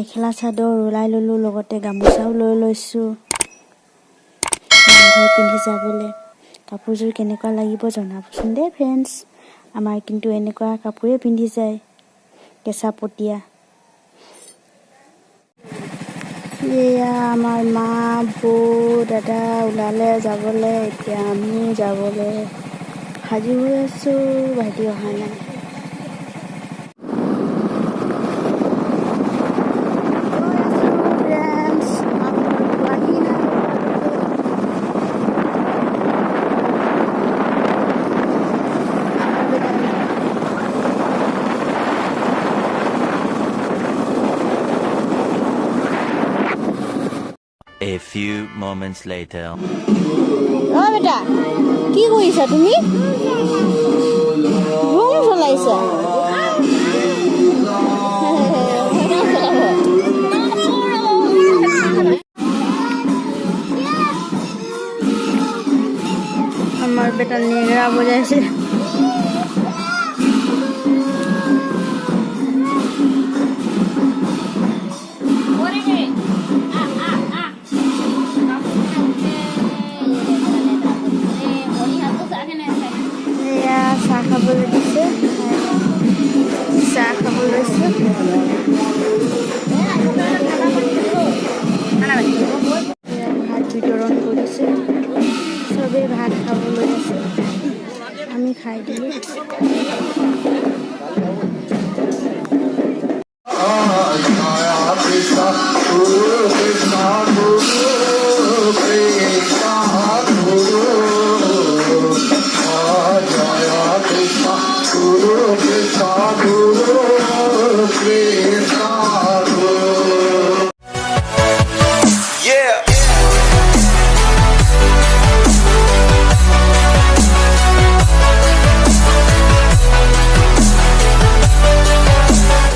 মেখেলা চাদৰ ওলাই ললোঁ, লগতে গামোচাও লৈ লৈছোঁ নামঘৰত পিন্ধি যাবলৈ। কাপোৰযোৰ কেনেকুৱা লাগিব জনাবচোন দেই ফ্ৰেণ্ডছ। আমাৰ কিন্তু এনেকুৱা কাপোৰে পিন্ধি যায় কেঁচা পতীয়া। এয়া আমাৰ মা বৌ দাদা ওলালে যাবলৈ। এতিয়া আমি যাবলৈ সাজু হৈ আছোঁ, ভাইটি অহা নাই। A few moments later. অ বেটা, কি কৰিছা তুমি? ৰুম চলাইছা? আমার বেটা নেগড়া বজাইছে। চাহ খাবলৈ দিছে, চাহ খাব লৈছে। ভাত বিতৰণ কৰিছে, চবেই ভাত খাবলৈ আছে, আমি খাই দিলোঁ।